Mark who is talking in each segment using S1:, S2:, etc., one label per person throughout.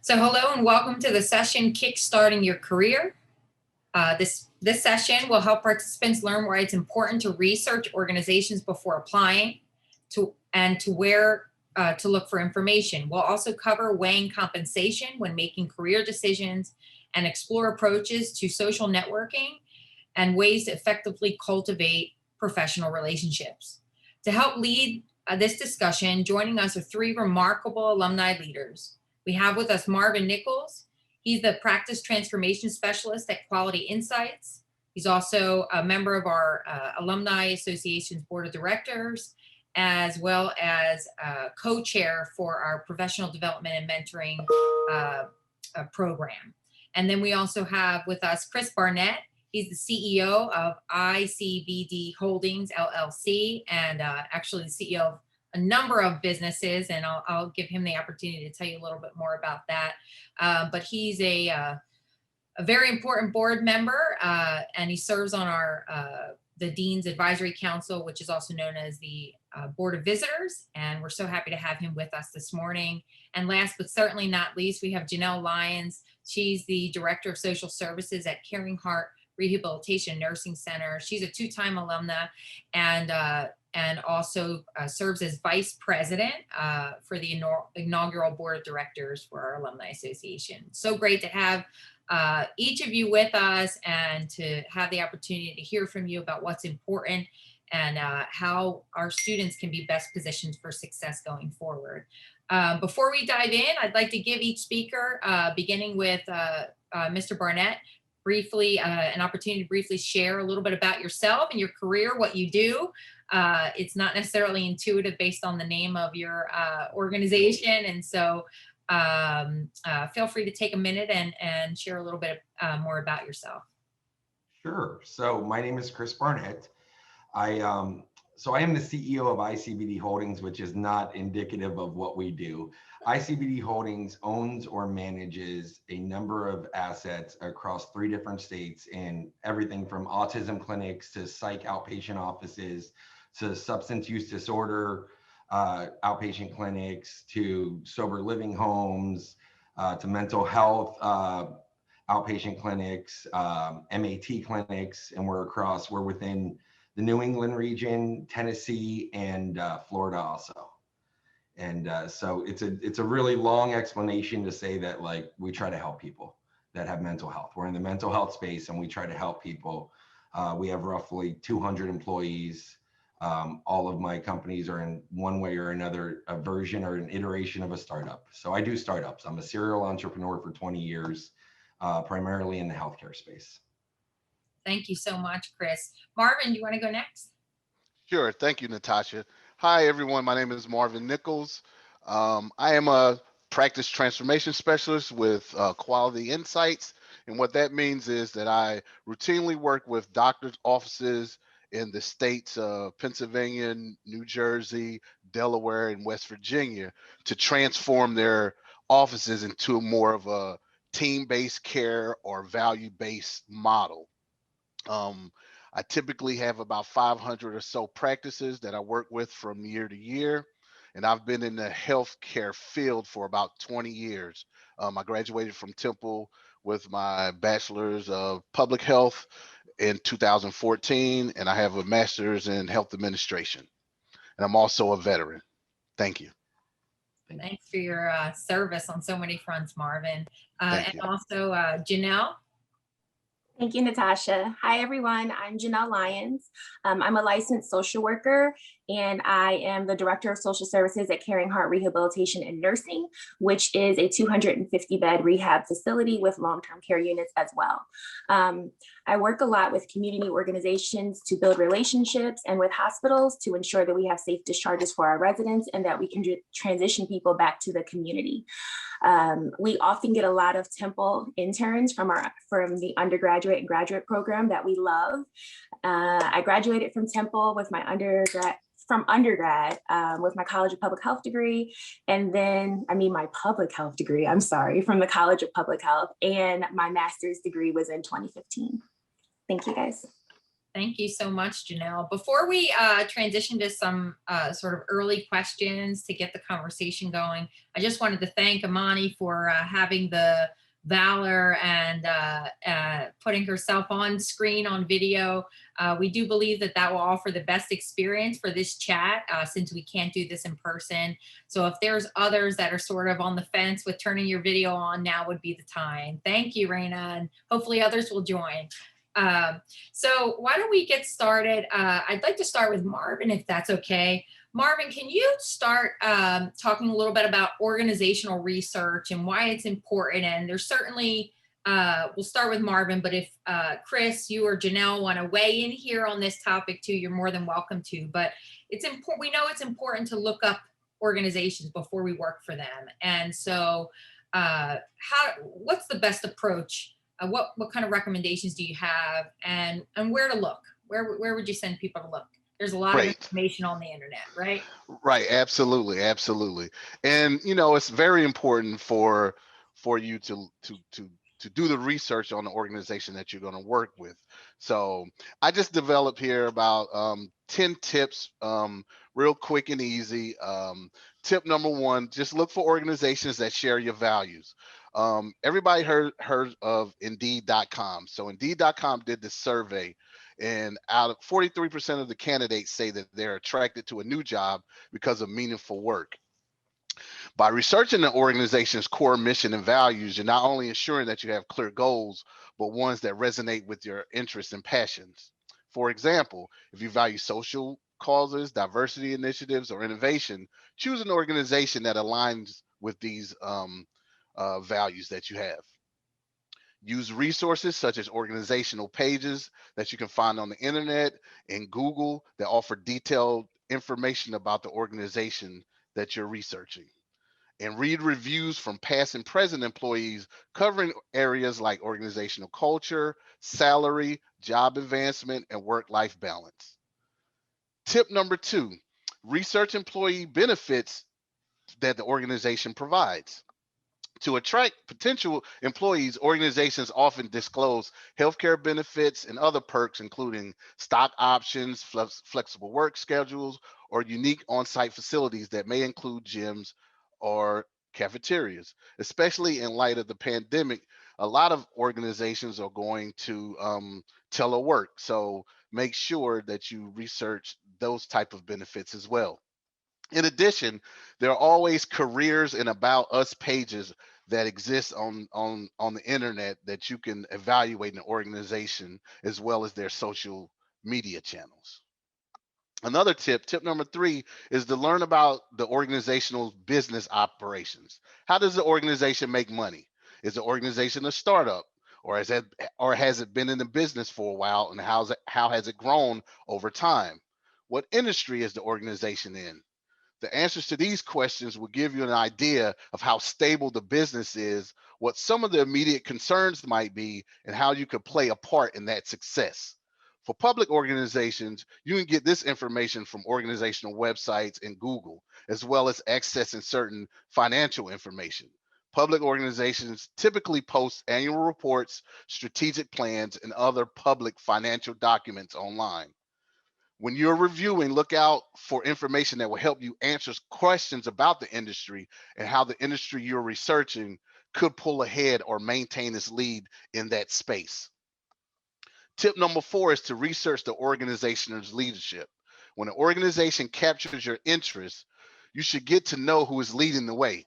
S1: So hello and welcome to the session Kickstarting Your Career. This session will help participants learn why it's important to research organizations before applying and where to look for information. We'll also cover weighing compensation when making career decisions and explore approaches to social networking and ways to effectively cultivate professional relationships. To help lead this discussion, joining us are three remarkable alumni leaders. We have with us Marvin Nichols. He's the Practice Transformation Specialist at Quality Insights. He's also a member of our Alumni Association's Board of Directors, as well as co-chair for our Professional Development and Mentoring program. And then we also have with us Chris Barnett. He's the CEO of ICBD Holdings, LLC, and actually the CEO of a number of businesses, and I'll give him the opportunity to tell you a little bit more about that. But he's a very important board member, and he serves on the Dean's Advisory Council, which is also known as the Board of Visitors, and we're so happy to have him with us this morning. And last but certainly not least, we have Janelle Lyons. She's the Director of Social Services at Caring Heart Rehabilitation Nursing Center. She's a two-time alumna and also serves as Vice President for the inaugural Board of Directors for our Alumni Association. So great to have each of you with us and to have the opportunity to hear from you about what's important and how our students can be best positioned for success going forward. Before we dive in, I'd like to give each speaker, beginning with Mr. Barnett, briefly an opportunity to briefly share a little bit about yourself and your career, what you do. It's not necessarily intuitive based on the name of your organization, and so feel free to take a minute and share a little bit more about yourself.
S2: Sure. So my name is Chris Barnett. I am the CEO of ICBD Holdings, which is not indicative of what we do. ICBD Holdings owns or manages a number of assets across 3 different states in everything from autism clinics to psych outpatient offices to substance use disorder outpatient clinics to sober living homes to mental health outpatient clinics, MAT clinics, and we're within the New England region, Tennessee, and Florida also. And so it's a really long explanation to say that, like, we try to help people that have mental health. We're in the mental health space and we try to help people. We have roughly 200 employees. All of my companies are in one way or another a version or an iteration of a startup. So I do startups. I'm a serial entrepreneur for 20 years, primarily in the healthcare space.
S1: Thank you so much, Chris. Marvin, do you want to go next?
S3: Sure. Thank you, Natasha. Hi, everyone. My name is Marvin Nichols. I am a practice transformation specialist with Quality Insights. And what that means is that I routinely work with doctors' offices in the states of Pennsylvania, New Jersey, Delaware, and West Virginia to transform their offices into more of a team-based care or value-based model. I typically have about 500 or so practices that I work with from year to year, and I've been in the healthcare field for about 20 years. I graduated from Temple with my bachelor's of public health in 2014, and I have a master's in health administration, and I'm also a veteran. Thank you.
S1: Thanks for your service on so many fronts, Marvin.
S3: Thank
S1: and
S3: you.
S1: Also Janelle.
S4: Thank you, Natasha. Hi, everyone. I'm Janelle Lyons. I'm a licensed social worker, and I am the Director of Social Services at Caring Heart Rehabilitation and Nursing, which is a 250-bed rehab facility with long-term care units as well. I work a lot with community organizations to build relationships and with hospitals to ensure that we have safe discharges for our residents and that we can transition people back to the community. We often get a lot of Temple interns from the undergraduate and graduate program that we love. I graduated from Temple with my undergrad with my College of Public Health degree, and then my public health degree, from the College of Public Health, and my master's degree was in 2015. Thank you, guys.
S1: Thank you so much, Janelle. Before we transition to some sort of early questions to get the conversation going, I just wanted to thank Amani for having the valor and putting herself on screen on video. We do believe that that will offer the best experience for this chat since we can't do this in person. So if there's others that are sort of on the fence with turning your video on, now would be the time. Thank you, Raina, and hopefully others will join. So why don't we get started? I'd like to start with Marvin, if that's okay. Marvin, can you start talking a little bit about organizational research and why it's important? And there's certainly, we'll start with Marvin, but if Chris, you or Janelle want to weigh in here on this topic too, you're more than welcome to. But it's important, we know it's important to look up organizations before we work for them. And so what's the best approach? What kind of recommendations do you have, and where to look? Where would you send people to look? There's a lot of information on the internet, right?
S3: Right. Absolutely. Absolutely. And it's very important for you to do the research on the organization that you're going to work with. So I just developed here about 10 tips, real quick and easy. Tip number one, just look for organizations that share your values. Everybody heard of Indeed.com. So Indeed.com did this survey, and out of 43% of the candidates say that they're attracted to a new job because of meaningful work. By researching the organization's core mission and values, you're not only ensuring that you have clear goals, but ones that resonate with your interests and passions. For example, if you value social causes, diversity initiatives, or innovation, choose an organization that aligns with these values that you have. Use resources such as organizational pages that you can find on the internet and Google that offer detailed information about the organization that you're researching. And read reviews from past and present employees covering areas like organizational culture, salary, job advancement, and work-life balance. Tip number two, research employee benefits that the organization provides. To attract potential employees, organizations often disclose healthcare benefits and other perks, including stock options, flexible work schedules, or unique on-site facilities that may include gyms or cafeterias. Especially in light of the pandemic, a lot of organizations are going to telework. So make sure that you research those type of benefits as well. In addition, there are always careers and about us pages that exist on the internet that you can evaluate an organization as well as their social media channels. Another tip number three, is to learn about the organizational business operations. How does the organization make money? Is the organization a startup? Or has it been in the business for a while, and how has it grown over time? What industry is the organization in? The answers to these questions will give you an idea of how stable the business is, what some of the immediate concerns might be, and how you could play a part in that success. For public organizations, you can get this information from organizational websites and Google, as well as accessing certain financial information. Public organizations typically post annual reports, strategic plans, and other public financial documents online. When you're reviewing, look out for information that will help you answer questions about the industry and how the industry you're researching could pull ahead or maintain its lead in that space. Tip number four is to research the organization's leadership. When an organization captures your interest, you should get to know who is leading the way.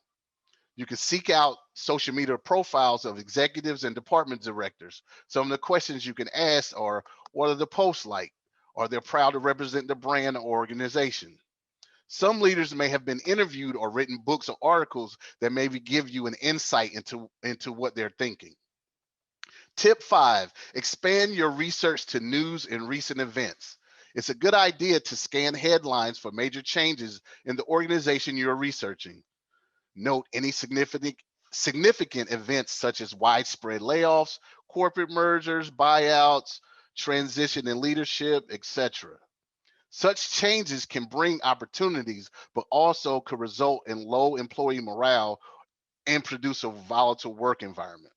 S3: You can seek out social media profiles of executives and department directors. Some of the questions you can ask are, what are the posts like? Are they proud to represent the brand or organization? Some leaders may have been interviewed or written books or articles that maybe give you an insight into what they're thinking. Tip five, expand your research to news and recent events. It's a good idea to scan headlines for major changes in the organization you're researching. Note any significant events such as widespread layoffs, corporate mergers, buyouts, transition in leadership, etc. Such changes can bring opportunities, but also could result in low employee morale and produce a volatile work environment.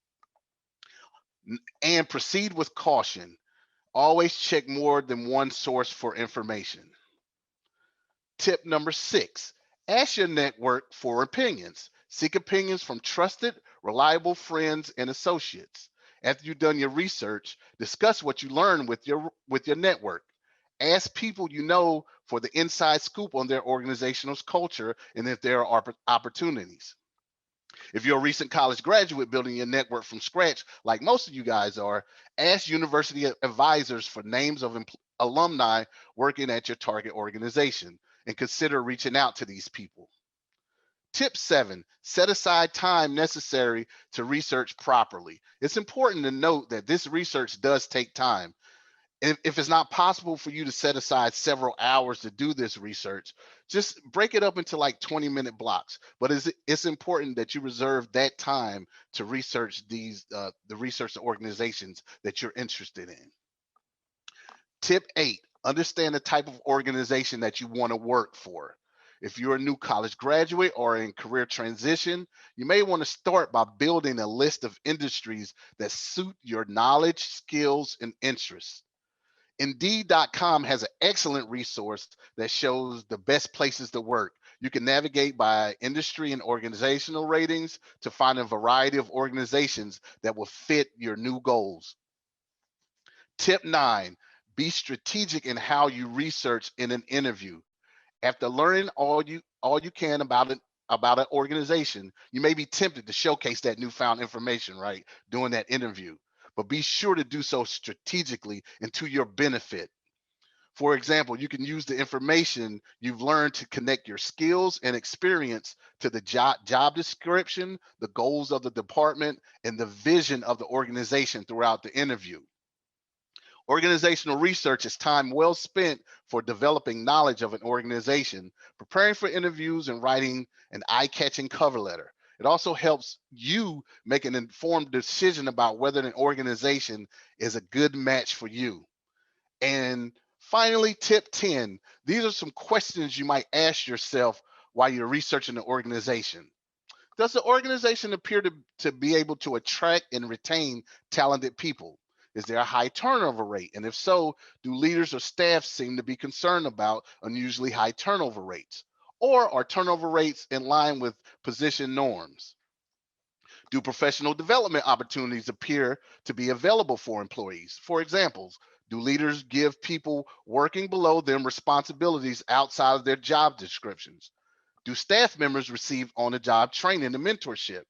S3: And proceed with caution. Always check more than one source for information. Tip number 6, ask your network for opinions. Seek opinions from trusted, reliable friends and associates. After you've done your research, discuss what you learned with your network. Ask people you know for the inside scoop on their organization's culture and if there are opportunities. If you're a recent college graduate building your network from scratch, like most of you guys are, ask university advisors for names of alumni working at your target organization and consider reaching out to these people. Tip 7, set aside time necessary to research properly. It's important to note that this research does take time. If it's not possible for you to set aside several hours to do this research, just break it up into like 20-minute blocks. But it's important that you reserve that time to research the research organizations that you're interested in. Tip 8, understand the type of organization that you want to work for. If you're a new college graduate or in career transition, you may want to start by building a list of industries that suit your knowledge, skills, and interests. Indeed.com has an excellent resource that shows the best places to work. You can navigate by industry and organizational ratings to find a variety of organizations that will fit your new goals. Tip 9, be strategic in how you research in an interview. After learning all you can about an organization, you may be tempted to showcase that newfound information, right, during that interview. But be sure to do so strategically and to your benefit. For example, you can use the information you've learned to connect your skills and experience to the job description, the goals of the department, and the vision of the organization throughout the interview. Organizational research is time well spent for developing knowledge of an organization, preparing for interviews, and writing an eye-catching cover letter. It also helps you make an informed decision about whether an organization is a good match for you. And finally, tip 10, these are some questions you might ask yourself while you're researching the organization. Does the organization appear to be able to attract and retain talented people? Is there a high turnover rate? And if so, do leaders or staff seem to be concerned about unusually high turnover rates? Or are turnover rates in line with position norms? Do professional development opportunities appear to be available for employees? For example, do leaders give people working below them responsibilities outside of their job descriptions? Do staff members receive on-the-job training and mentorship?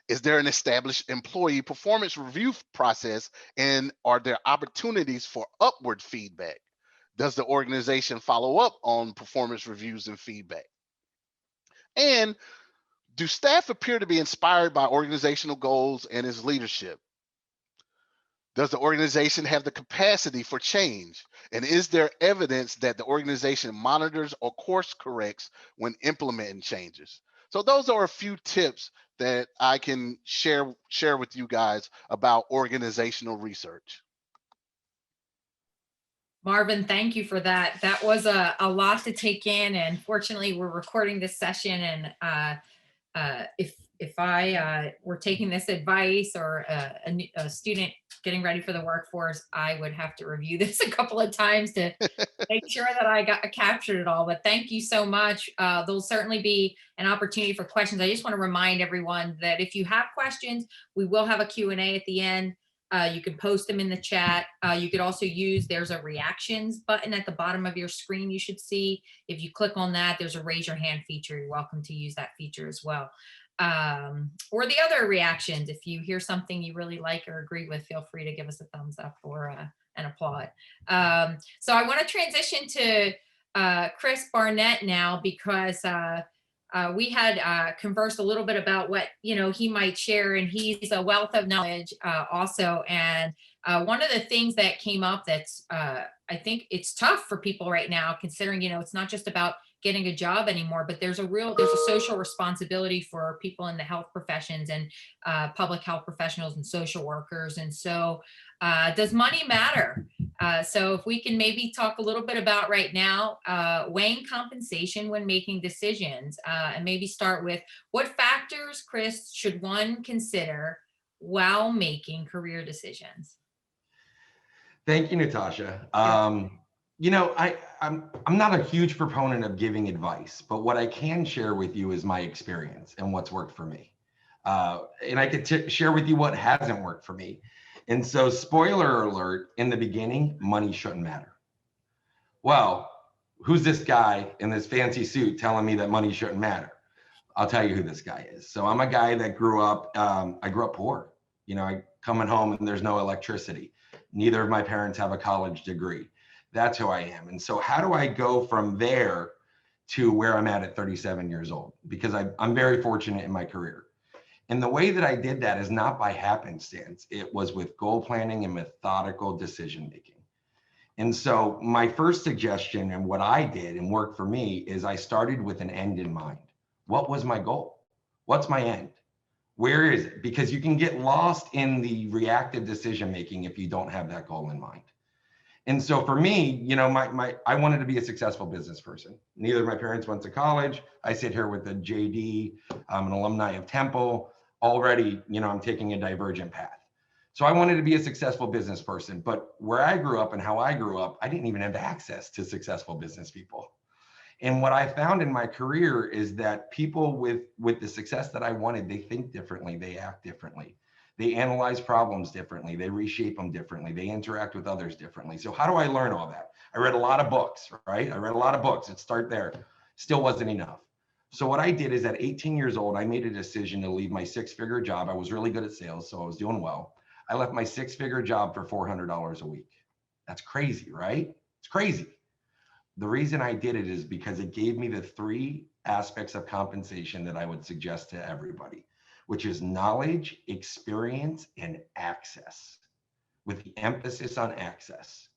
S3: Is there an established employee performance review process, and are there opportunities for upward feedback? Does the organization follow up on performance reviews and feedback? And do staff appear to be inspired by organizational goals and its leadership? Does the organization have the capacity for change? And is there evidence that the organization monitors or course corrects when implementing changes? So those are a few tips that I can share with you guys about organizational research.
S1: Marvin, thank you for that. That was a lot to take in. And fortunately, we're recording this session. And if I were taking this advice, or a student getting ready for the workforce, I would have to review this a couple of times to make sure that I captured it all. But thank you so much. There'll certainly be an opportunity for questions. I just want to remind everyone that if you have questions, we will have a Q&A at the end. You can post them in the chat. You could also there's a reactions button at the bottom of your screen you should see. If you click on that, there's a raise your hand feature. You're welcome to use that feature as well. Or the other reactions, if you hear something you really like or agree with, feel free to give us a thumbs up or an applaud. So I want to transition to Chris Barnett now, because we had conversed a little bit about what he might share, and he's a wealth of knowledge also. And one of the things that came up that's I think it's tough for people right now, considering it's not just about getting a job anymore, but there's a social responsibility for people in the health professions and public health professionals and social workers. And so does money matter? So if we can maybe talk a little bit about right now, weighing compensation when making decisions, and maybe start with what factors, Chris, should one consider while making career decisions?
S2: Thank you, Natasha. I'm not a huge proponent of giving advice, but what I can share with you is my experience and what's worked for me. And I could share with you what hasn't worked for me. And so, spoiler alert, in the beginning, money shouldn't matter. Well, who's this guy in this fancy suit telling me that money shouldn't matter? I'll tell you who this guy is. So I'm a guy that grew up, I grew up poor. I coming home and there's no electricity. Neither of my parents have a college degree. That's who I am. And so how do I go from there to where I'm at 37 years old? Because I'm very fortunate in my career. And the way that I did that is not by happenstance. It was with goal planning and methodical decision making. And so my first suggestion and what I did and worked for me is I started with an end in mind. What was my goal? What's my end? Where is it? Because you can get lost in the reactive decision making if you don't have that goal in mind. And so for me, I wanted to be a successful business person. Neither of my parents went to college. I sit here with a JD. I'm an alumni of Temple. Already, I'm taking a divergent path. So I wanted to be a successful business person, but where I grew up and how I grew up, I didn't even have access to successful business people. And what I found in my career is that people with the success that I wanted, they think differently, they act differently. They analyze problems differently, they reshape them differently, they interact with others differently. So how do I learn all that? I read a lot of books, right? I read a lot of books. Let's start there. Still wasn't enough. So what I did is at 18 years old, I made a decision to leave my six-figure job. I was really good at sales, so I was doing well. I left my six-figure job for $400 a week. That's crazy, right? It's crazy. The reason I did it is because it gave me the three aspects of compensation that I would suggest to everybody, which is knowledge, experience, and access, with the emphasis on access.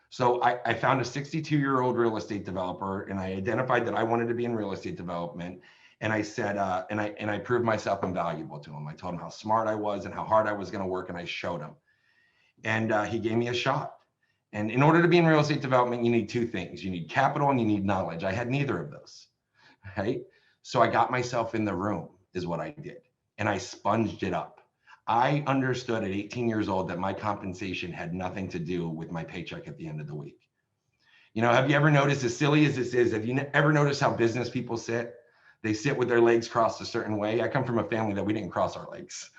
S2: So I found a 62-year-old real estate developer, and I identified that I wanted to be in real estate development. And I said, and I proved myself invaluable to him. I told him how smart I was and how hard I was going to work, and I showed him. And he gave me a shot. And in order to be in real estate development, you need two things. You need capital and you need knowledge. I had neither of those, right? So I got myself in the room is what I did. And I sponged it up. I understood at 18 years old that my compensation had nothing to do with my paycheck at the end of the week. Have you ever noticed, as silly as this is, have you ever noticed how business people sit? They sit with their legs crossed a certain way. I come from a family that we didn't cross our legs,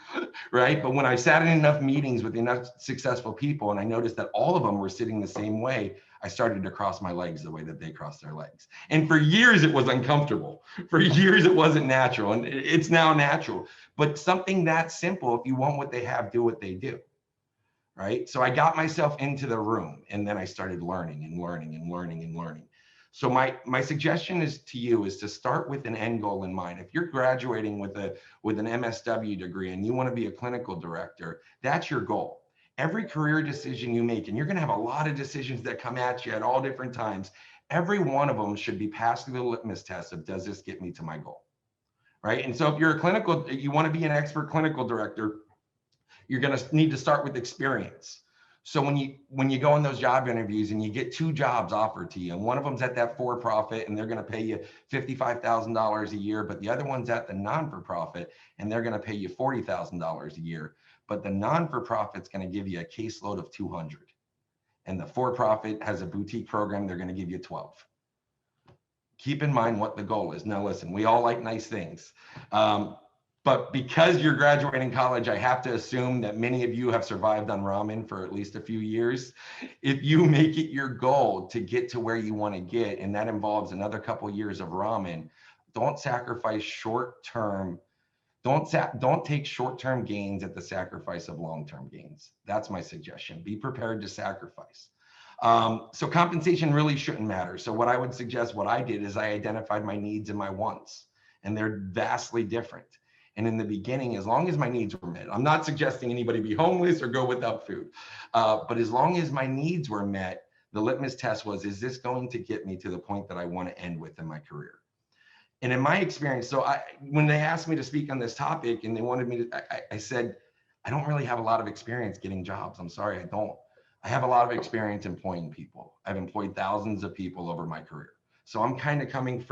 S2: right? But when I sat in enough meetings with enough successful people and I noticed that all of them were sitting the same way, I started to cross my legs the way that they cross their legs. And for years, it was uncomfortable. For years, it wasn't natural. And it's now natural. But something that simple, if you want what they have, do what they do, right? So I got myself into the room and then I started learning and learning and learning and learning. So my suggestion is to you is to start with an end goal in mind. If you're graduating with an MSW degree and you want to be a clinical director, that's your goal. Every career decision you make, and you're going to have a lot of decisions that come at you at all different times, every one of them should be passed through the litmus test of, does this get me to my goal, right? And so if you're you want to be an expert clinical director, you're going to need to start with experience. So when you go in those job interviews and you get two jobs offered to you, and one of them's at that for-profit and they're going to pay you $55,000 a year, but the other one's at the non-for-profit and they're going to pay you $40,000 a year. But the non-for-profit's going to give you a caseload of 200, and the for-profit has a boutique program. They're going to give you 12. Keep in mind what the goal is. Now, listen, we all like nice things. But because you're graduating college, I have to assume that many of you have survived on ramen for at least a few years. If you make it your goal to get to where you want to get, and that involves another couple of years of ramen, don't sacrifice short-term. Don't take short-term gains at the sacrifice of long-term gains. That's my suggestion. Be prepared to sacrifice. So compensation really shouldn't matter. So what I would suggest, what I did is I identified my needs and my wants, and they're vastly different. And in the beginning, as long as my needs were met, I'm not suggesting anybody be homeless or go without food, but as long as my needs were met, the litmus test was, is this going to get me to the point that I want to end with in my career? And in my experience, when they asked me to speak on this topic and they wanted me to, I said, I don't really have a lot of experience getting jobs. I'm sorry, I don't. I have a lot of experience employing people. I've employed thousands of people over my career. So I'm kind of coming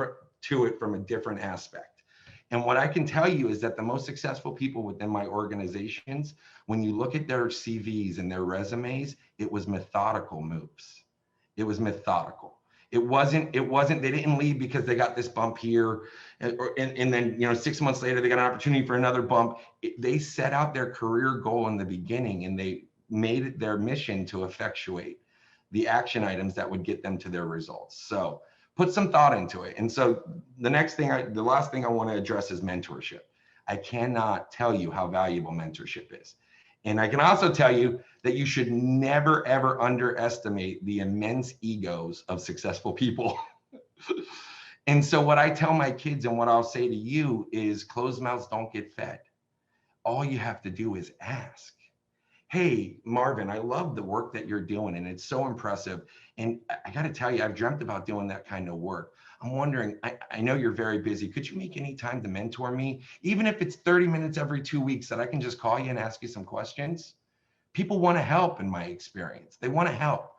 S2: to it from a different aspect. And what I can tell you is that the most successful people within my organizations, when you look at their CVs and their resumes, it was methodical moves. It was methodical. They didn't leave because they got this bump here. And then, 6 months later, they got an opportunity for another bump. They set out their career goal in the beginning, and they made it their mission to effectuate the action items that would get them to their results. So put some thought into it. And so the last thing I want to address is mentorship. I cannot tell you how valuable mentorship is. And I can also tell you that you should never, ever underestimate the immense egos of successful people. And so what I tell my kids and what I'll say to you is closed mouths don't get fed. All you have to do is ask. Hey, Marvin, I love the work that you're doing and it's so impressive. And I got to tell you, I've dreamt about doing that kind of work. I'm wondering, I know you're very busy. Could you make any time to mentor me? Even if it's 30 minutes every 2 weeks that I can just call you and ask you some questions. People want to help in my experience. They want to help,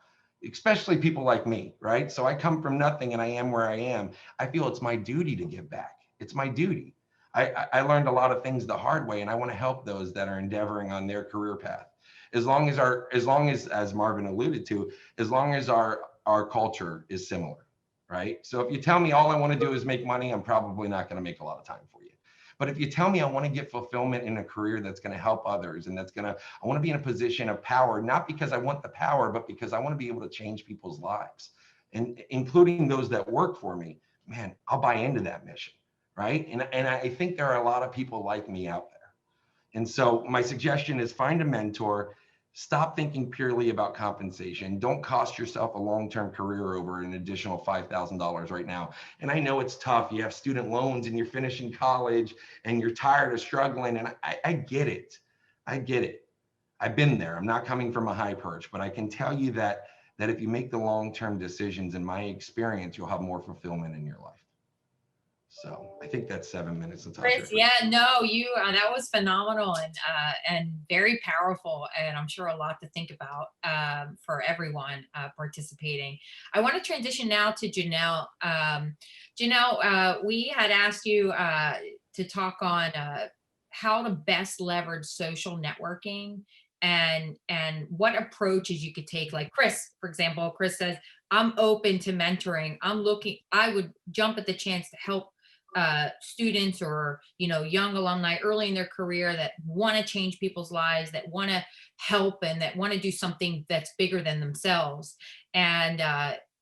S2: especially people like me, right? So I come from nothing and I am where I am. I feel it's my duty to give back. It's my duty. I learned a lot of things the hard way, and I want to help those that are endeavoring on their career path. As long as Marvin alluded to, as long as our culture is similar, right? So if you tell me all I want to do is make money, I'm probably not going to make a lot of time for you. But if you tell me I want to get fulfillment in a career that's going to help others, and I want to be in a position of power, not because I want the power, but because I want to be able to change people's lives, and including those that work for me, man, I'll buy into that mission, right? And I think there are a lot of people like me out there. And so my suggestion is find a mentor. Stop thinking purely about compensation. Don't cost yourself a long-term career over an additional $5,000 right now. And I know it's tough. You have student loans and you're finishing college and you're tired of struggling. And I get it. I get it. I've been there. I'm not coming from a high perch, but I can tell you that if you make the long-term decisions, in my experience, you'll have more fulfillment in your life. So I think that's 7 minutes, Natasha.
S1: Chris, yeah, no, you that was phenomenal and very powerful, and I'm sure a lot to think about for everyone participating. I want to transition now to Janelle. Janelle, we had asked you to talk on how to best leverage social networking and what approaches you could take. Like Chris, for example, Chris says, I'm open to mentoring. I would jump at the chance to help students or young alumni early in their career that want to change people's lives, that want to help, and that want to do something that's bigger than themselves. And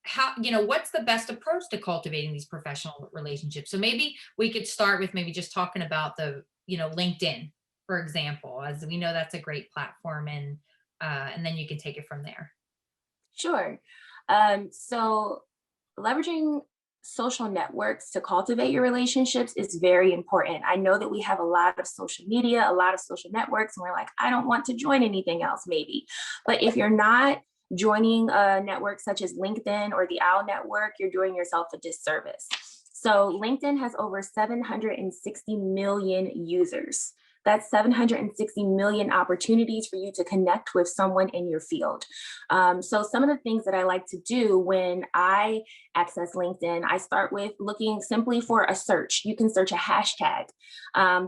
S1: how, what's the best approach to cultivating these professional relationships? So maybe we could start with maybe just talking about the LinkedIn, for example, as we know that's a great platform, and then you can take it from there.
S4: Sure. So leveraging social networks to cultivate your relationships is very important. I know that we have a lot of social media, a lot of social networks, and we're like, I don't want to join anything else, maybe. But if you're not joining a network such as LinkedIn or the OWL network, you're doing yourself a disservice. So LinkedIn has over 760 million users. That's 760 million opportunities for you to connect with someone in your field. So some of the things that I like to do when I access LinkedIn, I start with looking simply for a search. You can search a hashtag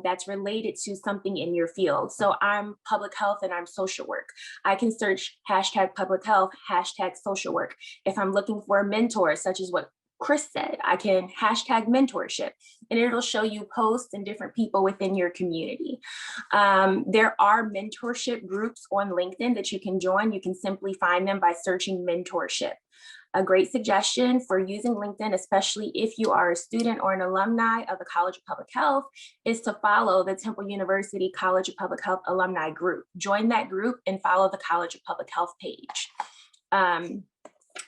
S4: that's related to something in your field. So I'm public health and I'm social work. I can search hashtag public health, hashtag social work. If I'm looking for a mentor, such as what Chris said, I can hashtag mentorship, and it'll show you posts and different people within your community. There are mentorship groups on LinkedIn that you can join. You can simply find them by searching mentorship. A great suggestion for using LinkedIn, especially if you are a student or an alumni of the College of Public Health, is to follow the Temple University College of Public Health alumni group. Join that group and follow the College of Public Health page.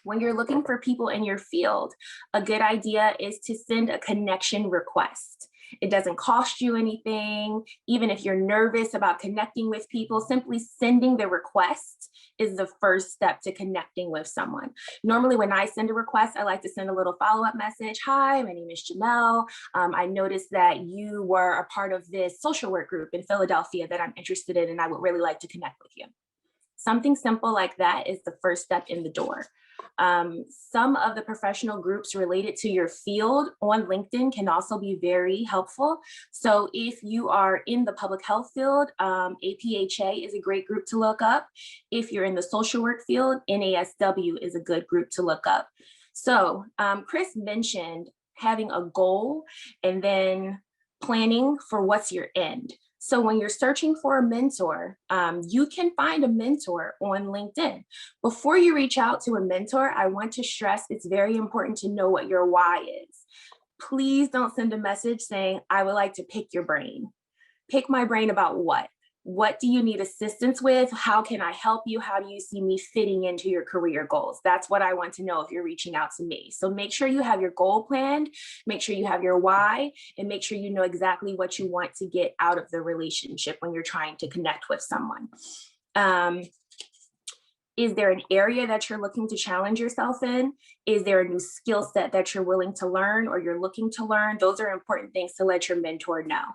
S4: When you're looking for people in your field, a good idea is to send a connection request. It doesn't cost you anything. Even if you're nervous about connecting with people, simply sending the request is the first step to connecting with someone. Normally, when I send a request, I like to send a little follow-up message. Hi, my name is Janelle. I noticed that you were a part of this social work group in Philadelphia that I'm interested in, and I would really like to connect with you. Something simple like that is the first step in the door. Some of the professional groups related to your field on LinkedIn can also be very helpful. So if you are in the public health field, APHA is a great group to look up. If you're in the social work field, NASW is a good group to look up. So Chris mentioned having a goal and then planning for what's your end. So when you're searching for a mentor, you can find a mentor on LinkedIn. Before you reach out to a mentor, I want to stress it's very important to know what your why is. Please don't send a message saying, I would like to pick your brain. Pick my brain about what? What do you need assistance with? How can I help you? How do you see me fitting into your career goals? That's what I want to know if you're reaching out to me. So make sure you have your goal planned, make sure you have your why, and make sure you know exactly what you want to get out of the relationship when you're trying to connect with someone. Is there an area that you're looking to challenge yourself in? Is there a new skill set that you're willing to learn or you're looking to learn? Those are important things to let your mentor know.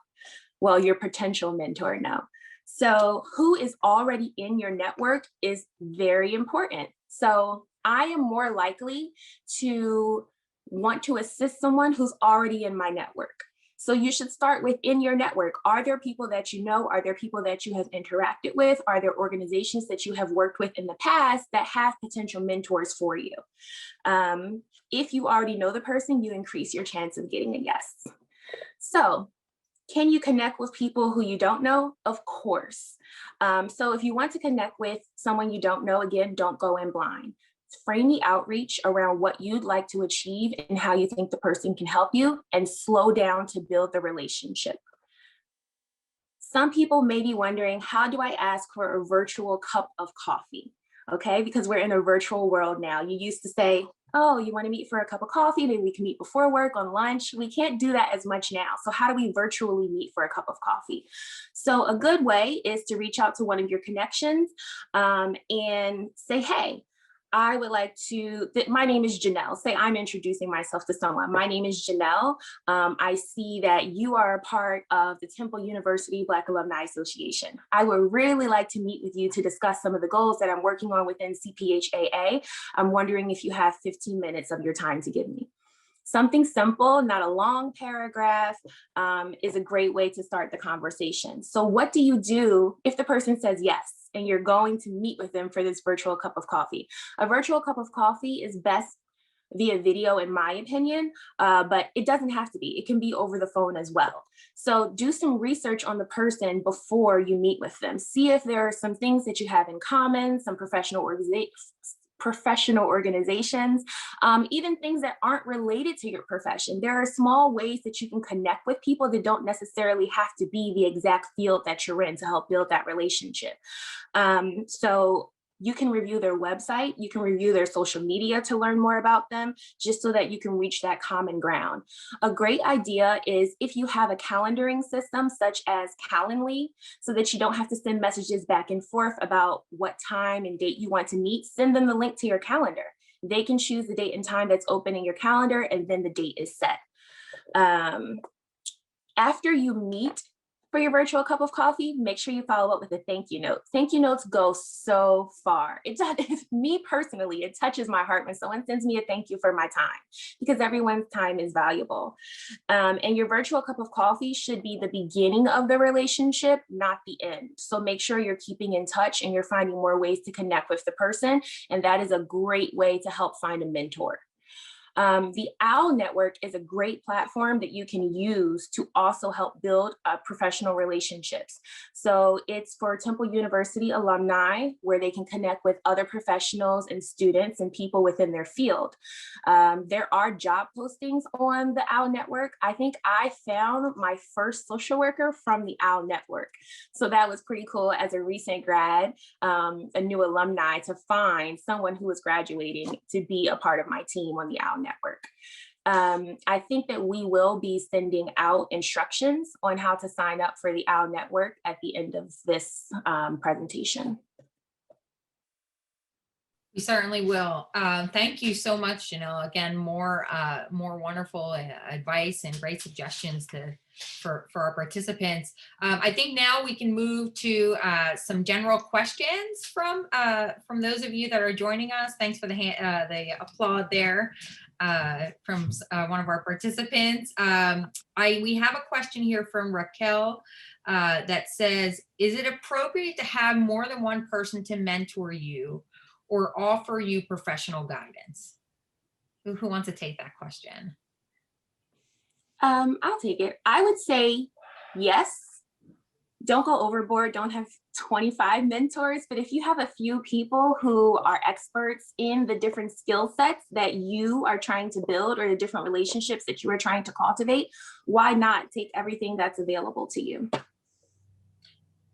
S4: Well, your potential mentor know. So who is already in your network is very important. So I am more likely to want to assist someone who's already in my network. So you should start within your network. Are there people that you know? Are there people that you have interacted with? Are there organizations that you have worked with in the past that have potential mentors for you? If you already know the person, you increase your chance of getting a yes. So can you connect with people who you don't know? Of course. So if you want to connect with someone you don't know, again, don't go in blind. Frame the outreach around what you'd like to achieve and how you think the person can help you, and slow down to build the relationship. Some people may be wondering, how do I ask for a virtual cup of coffee? Okay, because we're in a virtual world now. You used to say, oh, you want to meet for a cup of coffee? Maybe we can meet before work, on lunch. We can't do that as much now. So how do we virtually meet for a cup of coffee? So a good way is to reach out to one of your connections and say, hey, I would like to, my name is Janelle. Say I'm introducing myself to someone. My name is Janelle. I see that you are a part of the Temple University Black Alumni Association. I would really like to meet with you to discuss some of the goals that I'm working on within CPHAA. I'm wondering if you have 15 minutes of your time to give me. Something simple, not a long paragraph, is a great way to start the conversation. So what do you do if the person says yes, and you're going to meet with them for this virtual cup of coffee? A virtual cup of coffee is best via video, in my opinion, but it doesn't have to be. It can be over the phone as well. So do some research on the person before you meet with them. See if there are some things that you have in common, some professional organizations, even things that aren't related to your profession. There are small ways that you can connect with people that don't necessarily have to be the exact field that you're in to help build that relationship. So you can review their website, you can review their social media to learn more about them, just so that you can reach that common ground. A great idea is if you have a calendaring system such as Calendly, so that you don't have to send messages back and forth about what time and date you want to meet, send them the link to your calendar. They can choose the date and time that's open in your calendar, and then the date is set. After you meet for your virtual cup of coffee, make sure you follow up with a thank you note. Thank you notes go so far. It does, me personally, it touches my heart when someone sends me a thank you for my time, because everyone's time is valuable. And your virtual cup of coffee should be the beginning of the relationship, not the end. So make sure you're keeping in touch and you're finding more ways to connect with the person. And that is a great way to help find a mentor. The OWL network is a great platform that you can use to also help build professional relationships. So it's for Temple University alumni, where they can connect with other professionals and students and people within their field. There are job postings on the OWL network. I think I found my first social worker from the OWL network. So that was pretty cool as a recent grad, a new alumni, to find someone who was graduating to be a part of my team on the OWL network. I think that we will be sending out instructions on how to sign up for the OWL network at the end of this presentation.
S1: We certainly will. Thank you so much. Again, more wonderful advice and great suggestions for our participants. I think now we can move to some general questions from those of you that are joining us. Thanks for the applaud there from one of our participants. We have a question here from Raquel that says, "Is it appropriate to have more than one person to mentor you or offer you professional guidance?" Who wants to take that question?
S4: I'll take it. I would say yes. Don't go overboard. Don't have 25 mentors, but if you have a few people who are experts in the different skill sets that you are trying to build or the different relationships that you are trying to cultivate, why not take everything that's available to you?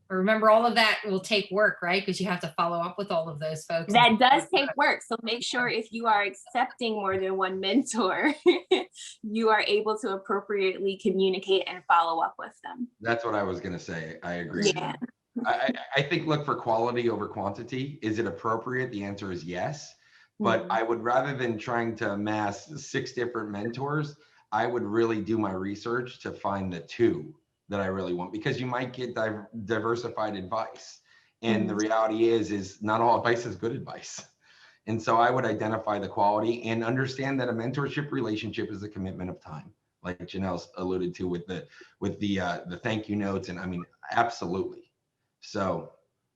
S1: Remember, all of that will take work, right? Because you have to follow up with all of those folks.
S4: That does take work. So make sure if you are accepting more than one mentor, you are able to appropriately communicate and follow up with them.
S2: That's what I was going to say. I agree.
S4: Yeah.
S2: I think look for quality over quantity. Is it appropriate? The answer is yes. But I would, rather than trying to amass 6 different mentors, I would really do my research to find the 2 that I really want, because you might get diversified advice. And the reality is not all advice is good advice. And so I would identify the quality and understand that a mentorship relationship is a commitment of time, like Janelle alluded to with the thank you notes. And I mean, absolutely. So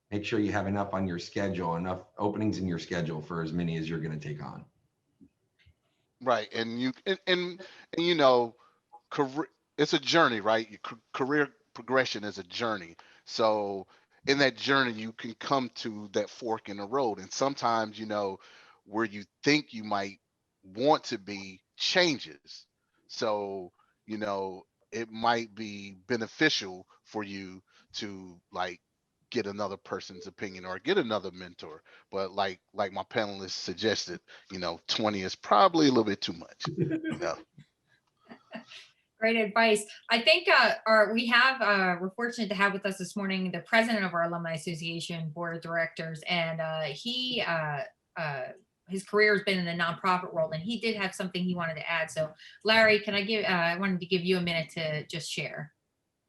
S2: make sure you have enough on your schedule, enough openings in your schedule for as many as you're going to take on.
S3: Right. And you know, career, it's a journey, right? Your career progression is a journey. So in that journey, you can come to that fork in the road. And sometimes, where you think you might want to be changes. So, it might be beneficial for you to like get another person's opinion or get another mentor. But like my panelists suggested, 20 is probably a little bit too much,
S1: Great advice. I think we're fortunate to have with us this morning the president of our Alumni Association Board of Directors, and his career has been in the nonprofit world, and he did have something he wanted to add. So, Larry, I wanted to give you a minute to just share.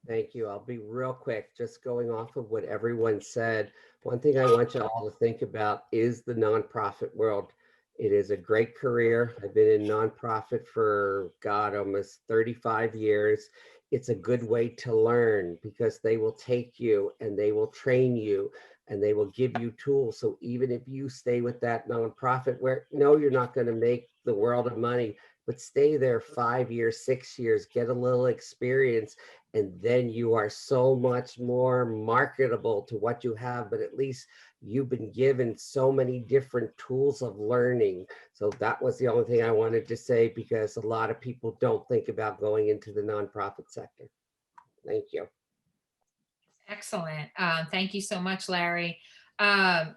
S5: Thank you. I'll be real quick, just going off of what everyone said. One thing I want you all to think about is the nonprofit world. It is a great career. I've been in nonprofit for, God, almost 35 years. It's a good way to learn because they will take you and they will train you and they will give you tools. So even if you stay with that nonprofit where, no, you're not going to make the world of money, but stay there 5 years, 6 years, get a little experience, and then you are so much more marketable to what you have, but at least you've been given so many different tools of learning. So that was the only thing I wanted to say, because a lot of people don't think about going into the nonprofit sector. Thank you.
S1: Excellent. Thank you so much, Larry.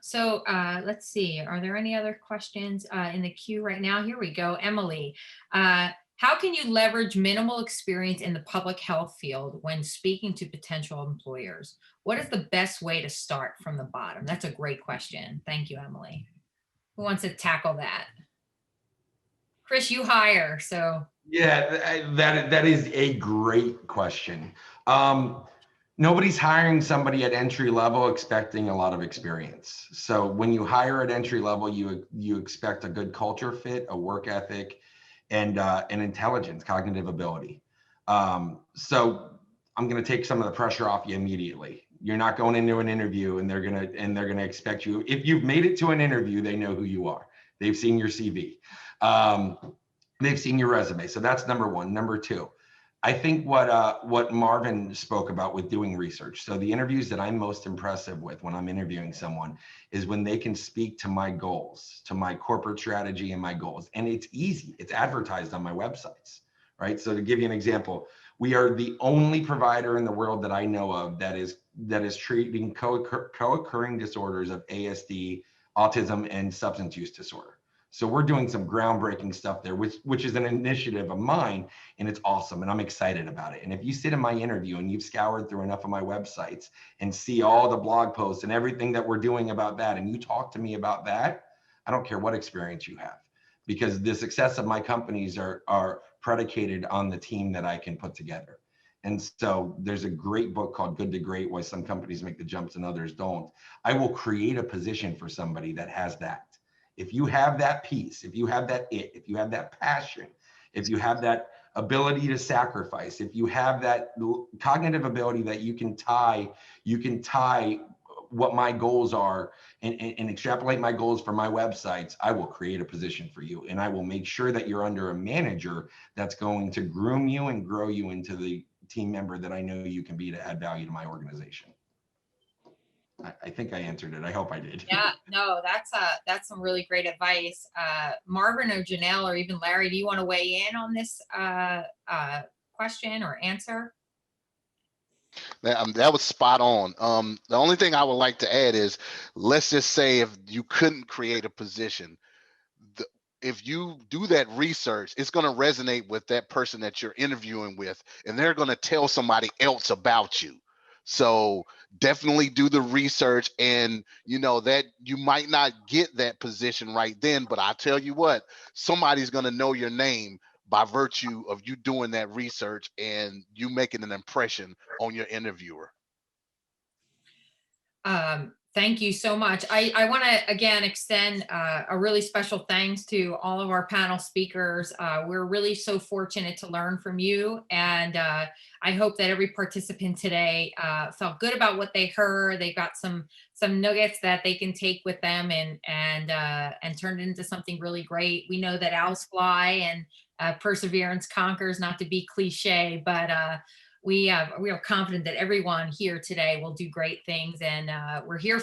S1: So let's see, are there any other questions in the queue right now? Here we go. Emily, how can you leverage minimal experience in the public health field when speaking to potential employers? What is the best way to start from the bottom? That's a great question. Thank you, Emily. Who wants to tackle that? Chris, you hire, so.
S2: Yeah, that is a great question. Nobody's hiring somebody at entry level expecting a lot of experience. So when you hire at entry level, you expect a good culture fit, a work ethic, and an intelligence, cognitive ability. So I'm going to take some of the pressure off you immediately. You're not going into an interview and they're gonna expect you. If you've made it to an interview, they know who you are. They've seen your CV. They've seen your resume. So that's number one. Number two, I think what Marvin spoke about with doing research. So the interviews that I'm most impressive with when I'm interviewing someone is when they can speak to my goals, to my corporate strategy and my goals. And it's easy. It's advertised on my websites, right? So to give you an example, we are the only provider in the world that I know of that is treating co-occurring disorders of ASD, autism, and substance use disorder. So we're doing some groundbreaking stuff there, which is an initiative of mine, and it's awesome, and I'm excited about it. And if you sit in my interview and you've scoured through enough of my websites and see all the blog posts and everything that we're doing about that, and you talk to me about that, I don't care what experience you have, because the success of my companies are predicated on the team that I can put together. And so there's a great book called Good to Great, Why Some Companies Make the Jumps and Others Don't. I will create a position for somebody that has that. If you have that piece, if you have that if you have that passion, if you have that ability to sacrifice, if you have that cognitive ability that you can tie what my goals are and extrapolate my goals for my websites, I will create a position for you. And I will make sure that you're under a manager that's going to groom you and grow you into the team member that I know you can be to add value to my organization. I think I answered it. I hope I did.
S1: Yeah, no, that's some really great advice. Marvin or Janelle or even Larry, do you want to weigh in on this question or answer?
S3: That was spot on. The only thing I would like to add is, let's just say if you couldn't create a position, if you do that research, it's going to resonate with that person that you're interviewing with, and they're going to tell somebody else about you. So definitely do the research, and you know that you might not get that position right then, but I tell you what, somebody's going to know your name by virtue of you doing that research and you making an impression on your interviewer.
S1: Thank you so much. I want to again extend a really special thanks to all of our panel speakers. We're really so fortunate to learn from you, and I hope that every participant today felt good about what they heard. They got some nuggets that they can take with them and turn it into something really great. We know that owls fly and perseverance conquers, not to be cliche, but we are confident that everyone here today will do great things, and we're here for